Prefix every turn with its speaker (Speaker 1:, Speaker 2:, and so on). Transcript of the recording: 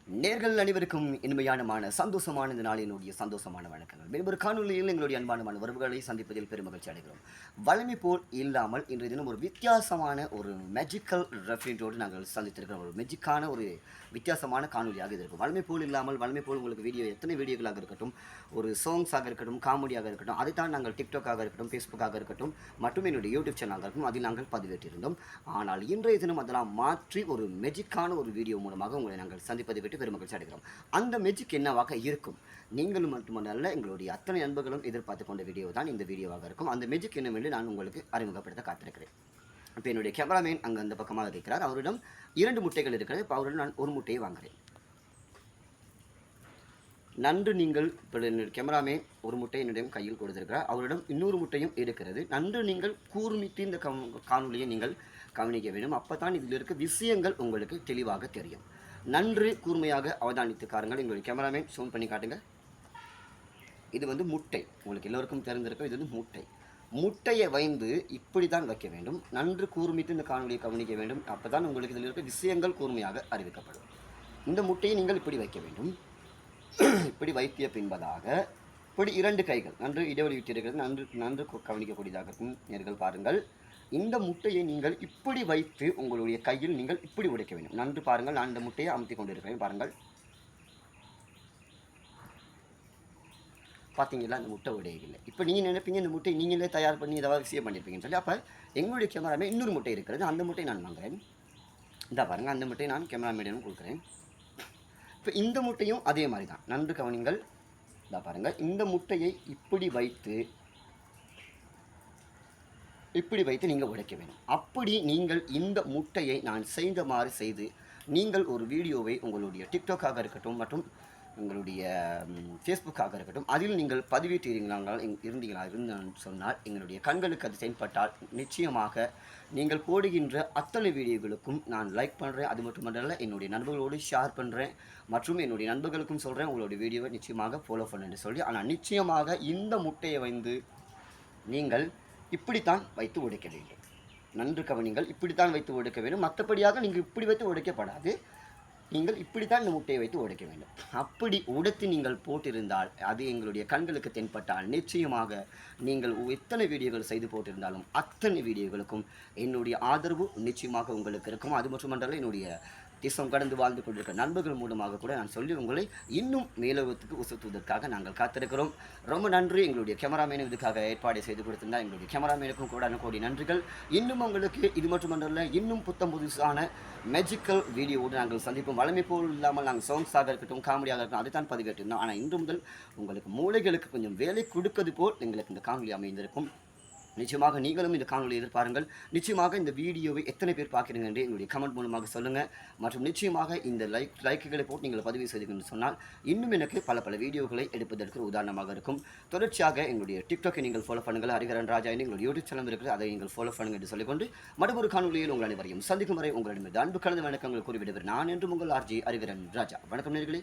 Speaker 1: நேர்கள் அனைவருக்கும் இனிமையான சந்தோஷமான இந்த நாளினுடைய சந்தோஷமான வணக்கங்கள். மேலும் ஒரு காணொலியில் எங்களுடைய அன்பான உறவுகளை சந்திப்பதில் பெருமகிழ்ச்சி அடைகிறோம். வலிமை போல் இல்லாமல் இன்றைய தினம் ஒரு வித்தியாசமான ஒரு மேஜிக்கல் ரெஃபரன்ஸோடு நாங்கள் சந்தித்திருக்கிறோம். ஒரு மேஜிக்கான ஒரு வித்தியாசமான காணொலியாக இது இருக்கும். வலிமை போல் இல்லாமல் வலிமை போல் உங்களுக்கு எத்தனை வீடியோக்களாக இருக்கட்டும், ஒரு சாங்ஸாக இருக்கட்டும், காமெடியாக இருக்கட்டும், அதைத்தான் நாங்கள் டிக்டாக்காக இருக்கட்டும், ஃபேஸ்புக்காக இருக்கட்டும் மற்றும் என்னுடைய யூடியூப் சேனலாக இருக்கட்டும் அதில் நாங்கள் பதிவேற்றிருந்தோம். ஆனால் இன்றைய தினம் அதெல்லாம் மாற்றி ஒரு மேஜிக்கான ஒரு வீடியோ மூலமாக உங்களை நாங்கள் சந்திப்பதை பெருமகிழ்ச்சி அடைகிறோம். அந்த மேஜிக் என்னவாக இருக்கும்? நீங்களும் மட்டுமல்ல, எங்களுடைய அத்தனை நண்பர்களும் எதிர்பார்த்து கொண்ட வீடியோ தான் இந்த வீடியோவாக இருக்கும். அந்த மேஜிக் என்னவென்று நான் உங்களுக்கு அறிமுகப்படுத்த காத்திருக்கிறேன். இப்போ என்னுடைய கேமராமேன் அங்கே அந்த பக்கமாக இருக்கிறார். அவரிடம் 2 முட்டைகள் இருக்கிறது. இப்போ அவரிடம் நான் ஒரு முட்டையை வாங்குகிறேன். நன்று நீங்கள் இப்போ என்னுடைய கேமராமேன் ஒரு முட்டை என்னிடம் கையில் கொடுத்திருக்கிறார். அவரிடம் இன்னொரு முட்டையும் இருக்கிறது. நன்று நீங்கள் கூர்மித்து இந்த காணொலியை நீங்கள் கவனிக்க வேண்டும். அப்போ தான் இதில் இருக்க விஷயங்கள் உங்களுக்கு தெளிவாக தெரியும். நன்று கூர்மையாக அவதானித்துக்காரங்கள். எங்களுடைய கேமராமேன் ஜூம் பண்ணி காட்டுங்க. இது வந்து முட்டை. உங்களுக்கு எல்லோருக்கும் தெரிந்திருக்கும், இது வந்து முட்டை. முட்டையை வைந்து இப்படி தான் வைக்க வேண்டும். நன்று கூர்மித்து இந்த காணொலியை கவனிக்க வேண்டும். அப்போ தான் உங்களுக்கு இதில் இருக்க விஷயங்கள் கூர்மையாக அறிவிக்கப்படும். இந்த முட்டையை நீங்கள் இப்படி வைக்க வேண்டும். இப்படி வைத்திய பின்பதாக இப்படி 2 கைகள் நன்று இடைவெளி விட்டிருக்கிறது. நன்று கவனிக்கக்கூடியதாக இருக்கும். நேர்கள் பாருங்கள். இந்த முட்டையை நீங்கள் இப்படி வைத்து உங்களுடைய கையில் நீங்கள் இப்படி உடைக்க வேண்டும். நன்று பாருங்கள். நான் இந்த முட்டையை அமுத்தி கொண்டிருக்கிறேன். பாருங்கள், பார்த்தீங்களா? இந்த முட்டை உடையவில்லை. இப்போ நீங்கள் நினைப்பீங்க இந்த முட்டை நீங்களே தயார் பண்ணி ஏதாவது விஷயம் பண்ணியிருப்பீங்கன்னு சொல்லி. அப்போ எங்களுடைய கேமராமே இன்னொரு முட்டை இருக்கிறது. அந்த முட்டை நான் வாங்குகிறேன். இந்த பாருங்கள், அந்த முட்டையை நான் கேமராமேனிடம் கொடுக்குறேன். இப்போ இந்த முட்டையும் அதே மாதிரி தான். நன்று கவனிங்கள். இந்த பாருங்கள், இந்த முட்டையை இப்படி வைத்து நீங்கள் உடைக்க வேண்டும். அப்படி நீங்கள் இந்த முட்டையை நான் செய்தமாறு செய்து நீங்கள் ஒரு வீடியோவை உங்களுடைய டிக்டாக்காக இருக்கட்டும் மற்றும் உங்களுடைய ஃபேஸ்புக்காக இருக்கட்டும் அதில் நீங்கள் இருந்தீங்களான்னு சொன்னால் எங்களுடைய கண்களுக்கு அது செயல்பட்டால் நிச்சயமாக நீங்கள் போடுகின்ற அத்தனை வீடியோகளுக்கும் நான் லைக் பண்ணுறேன். அது மட்டுமல்ல, என்னுடைய நண்பர்களோடு ஷேர் பண்ணுறேன் மற்றும் என்னுடைய நண்பர்களுக்கும் சொல்கிறேன் உங்களுடைய வீடியோவை நிச்சயமாக ஃபாலோ பண்ணுன்னு சொல்லி. ஆனால் நிச்சயமாக இந்த முட்டையை வந்து நீங்கள் இப்படித்தான் வைத்து உடைக்க வேண்டும். நன்று கவனிங்கள். இப்படித்தான் வைத்து உடைக்க வேண்டும். மற்றபடியாக நீங்கள் இப்படி வைத்து உடைக்கப்படாது. நீங்கள் இப்படித்தான் இந்த முட்டையை வைத்து உடைக்க வேண்டும். அப்படி உடைத்து நீங்கள் போட்டிருந்தால் அது எங்களுடைய கண்களுக்கு தென்பட்டால் நிச்சயமாக நீங்கள் எத்தனை வீடியோகள் செய்து போட்டிருந்தாலும் அத்தனை வீடியோகளுக்கும் என்னுடைய ஆதரவு நிச்சயமாக உங்களுக்கு இருக்கும். அது மட்டுமன்றல்ல, என்னுடைய தேசம் கடந்து வாழ்ந்து கொண்டிருக்கிற நண்பர்கள் மூலமாக கூட நான் சொல்லி உங்களை இன்னும் மேலோகத்துக்கு உசுத்துவதற்காக நாங்கள் காத்திருக்கிறோம். ரொம்ப நன்றி. எங்களுடைய கேமராமேனும் இதுக்காக ஏற்பாடு செய்து கொடுத்திருந்தா எங்களுடைய கேமராமேனுக்கும் கோடி நன்றிகள். இன்னும் உங்களுக்கு இது மட்டுமன்றல்ல, இன்னும் புதுசான மேஜிக்கல் வீடியோவோடு நாங்கள் சந்திப்போம். வலிமை போல் இல்லாமல் நாங்கள் சாங்ஸாக இருக்கட்டும், காமெடியாக இருக்கட்டும் அதை தான் பதிவேற்றிருந்தோம். ஆனால் இன்று முதல் உங்களுக்கு மூளைகளுக்கு கொஞ்சம் வேலை கொடுப்பது போல் எங்களுக்கு இந்த காணொலி அமைந்திருக்கும். நிச்சயமாக நீங்களும் இந்த காணொலியை எதிர்பாருங்கள். நிச்சயமாக இந்த வீடியோவை எத்தனை பேர் பார்க்குறீங்க என்று எங்களுடைய கமெண்ட் மூலமாக சொல்லுங்கள். மற்றும் நிச்சயமாக இந்த லைக்குகளை போட்டு நீங்கள் பதிவு செய்துன்னு சொன்னால் இன்னும் எனக்கு பல வீடியோக்களை எடுப்பதற்கு உதாரணமாக இருக்கும். தொடர்ச்சியாக எங்களுடைய டிக்டாக்கை நீங்கள் ஃபாலோ பண்ணுங்கள். ஹரிகரன் ராஜா என்று எங்களுடைய யூடியூப் சேனல் இருக்கிறது, அதை நீங்கள் ஃபாலோ பண்ணுங்கள் என்று சொல்லிக்கொண்டு மற்றொரு காணொலியில் உங்கள் அனைவரையும் சந்திக்கும் வரை உங்களிடம் அன்பு கலந்த வணக்கங்கள் கூறிவிடுவர் நான் என்று உங்கள் ஆர்ஜி ஹரிகரன் ராஜா. வணக்கம் நேயர்களே.